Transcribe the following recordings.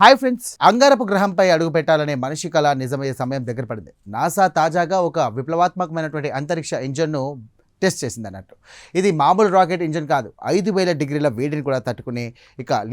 Hi friends, అంగారపు గ్రహంపై అడుగు పెట్టాలనే మనిషి కళ నిజమయ్యే సమయం దగ్గర పడింది. నాసా తాజాగా ఒక విప్లవాత్మకమైనటువంటి అంతరిక్ష ఇంజన్ను టెస్ట్ చేసింది అన్నట్టు. ఇది మామూలు రాకెట్ ఇంజన్ కాదు. 5000 డిగ్రీల వేడిని కూడా తట్టుకునే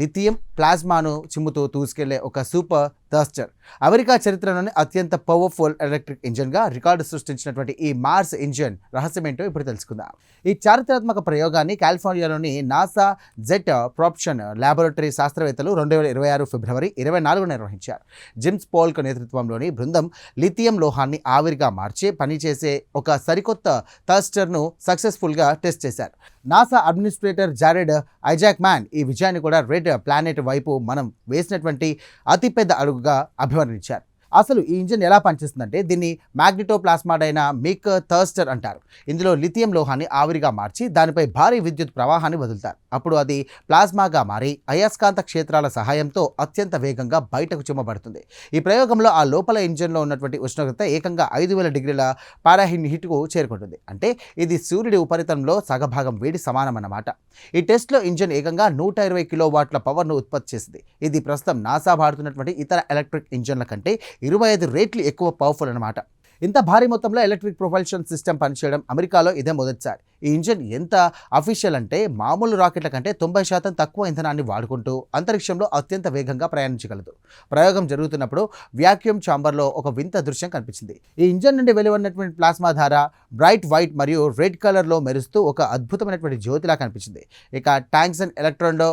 లిథియం ప్లాస్మాను చిమ్ముతూ దూసుకెళ్లే ఒక సూపర్ థర్స్టర్. అమెరికా చరిత్రలోని అత్యంత పవర్ఫుల్ ఎలక్ట్రిక్ ఇంజన్గా రికార్డు సృష్టించినటువంటి ఈ మార్స్ ఇంజన్ రహస్యమేంటో ఇప్పుడు తెలుసుకుందాం. ఈ చారిత్రాత్మక ప్రయోగాన్ని కాలిఫోర్నియాలోని నాసా జెట్ ప్రాప్షన్ ల్యాబొరేటరీ శాస్త్రవేత్తలు 2026 ఫిబ్రవరి 24 నిర్వహించారు. జిమ్స్ పోల్క్ నేతృత్వంలోని బృందం లిథియం లోహాన్ని ఆవిరిగా మార్చి పనిచేసే ఒక సరికొత్త థర్స్టర్ను సక్సెస్ఫుల్గా టెస్ట్ చేశారు. నాసా అడ్మినిస్ట్రేటర్ జారెడ్ ఐజాక్మ్యాన్ ఈ విజయాన్ని కూడా రెడ్ ప్లానెట్ వైపు మనం వేసినటువంటి అతిపెద్ద అడుగుగా అభివర్ణించారు. అసలు ఈ ఇంజిన్ ఎలా పనిచేస్తుందంటే దీన్ని మ్యాగ్నెటోప్లాస్మాడైనమిక్ థర్స్టర్ అంటారు. ఇందులో లిథియం లోహాన్ని ఆవిరిగా మార్చి దానిపై భారీ విద్యుత్ ప్రవాహాన్ని వదులుతారు. అప్పుడు అది ప్లాస్మాగా మారి అయస్కాంత క్షేత్రాల సహాయంతో అత్యంత వేగంగా బయటకు చిమ్మబడుతుంది. ఈ ప్రయోగంలో ఆ లోపల ఇంజిన్లో ఉన్నటువంటి ఉష్ణోగ్రత ఏకంగా 5000 డిగ్రీల పారాహీట్కు చేరుకుంటుంది. అంటే ఇది సూర్యుడి ఉపరితలంలో సగభాగం వేడి సమానమన్నమాట. ఈ టెస్ట్లో ఇంజిన్ ఏకంగా 120 కిలోవాట్ల పవర్ను ఉత్పత్తి చేసింది. ఇది ప్రస్తుతం నాసా వాడుతున్నటువంటి ఇతర ఎలక్ట్రిక్ ఇంజన్ల కంటే 25 రెట్లు ఎక్కువ పవర్ఫుల్ అన్నమాట. ఇంత భారీ మొత్తంలో ఎలక్ట్రిక్ ప్రొపల్షన్ సిస్టమ్ పనిచేయడం అమెరికాలో ఇదే మొదటిసారి. ఈ ఇంజిన్ ఎంత అఫీషియల్ అంటే మామూలు రాకెట్ల కంటే 90% తక్కువ ఇంధనాన్ని వాడుకుంటూ అంతరిక్షంలో అత్యంత వేగంగా ప్రయాణించగలదు. ప్రయోగం జరుగుతున్నప్పుడు వ్యాక్యూమ్ ఛాంబర్లో ఒక వింత దృశ్యం కనిపించింది. ఈ ఇంజిన్ నుండి వెలువడినటువంటి ప్లాస్మా ధార బ్రైట్ వైట్ మరియు రెడ్ కలర్లో మెరుస్తూ ఒక అద్భుతమైనటువంటి జ్యోతిలా కనిపించింది. ఇక ట్యాంక్స్ అండ్ ఎలక్ట్రాన్లో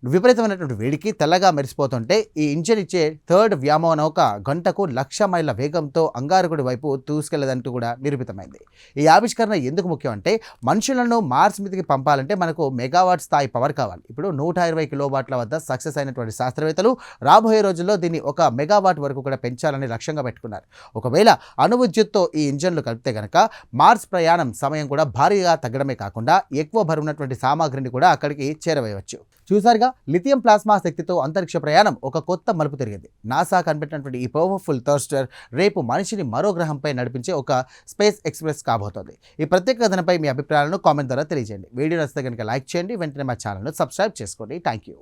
విపరీతమైనటువంటి వేడికి తెల్లగా మెరిసిపోతుంటే ఈ ఇంజిన్ ఇచ్చే థర్డ్ వ్యోమనౌక గంటకు 1,00,000 మైళ్ళ వేగంతో అంగారకుడి వైపు దూసుకెళ్లదంటూ కూడా నిరూపితమైంది. ఈ ఆవిష్కరణ ఎందుకు ముఖ్యం అంటే మనుషులను మార్స్ మీదకి పంపాలంటే మనకు మెగావాట్ స్థాయి పవర్ కావాలి. ఇప్పుడు 120 కిలోవాట్ల వద్ద సక్సెస్ అయినటువంటి శాస్త్రవేత్తలు రాబోయే రోజుల్లో దీన్ని 1 మెగావాట్ వరకు కూడా పెంచాలని లక్ష్యంగా పెట్టుకున్నారు. ఒకవేళ అణువిద్యుత్తో ఈ ఇంజన్లు కలిపితే గనక మార్స్ ప్రయాణం సమయం కూడా భారీగా తగ్గడమే కాకుండా ఎక్కువ బరువున్నటువంటి సామాగ్రిని కూడా అక్కడికి చేరవేయవచ్చు. చూసారుగా, లిథియం ప్లాస్మా శక్తితో అంతరిక్ష ప్రయాణం ఒక కొత్త మలుపు తిరిగింది. నాసా కనిపెట్టినటువంటి ఈ పవర్ఫుల్ థర్స్టర్ రేపు మనిషిని మరో గ్రహంపై నడిపించే ఒక స్పేస్ ఎక్స్ప్రెస్ కాబోతోంది. ఈ ప్రత్యేక కథనపై మీ అభిప్రాయాలను కామెంట్ ద్వారా తెలియజేయండి. వీడియో నచ్చితే కనుక లైక్ చేయండి. వెంటనే మా ఛానల్ను సబ్స్క్రైబ్ చేసుకోండి. Thank you.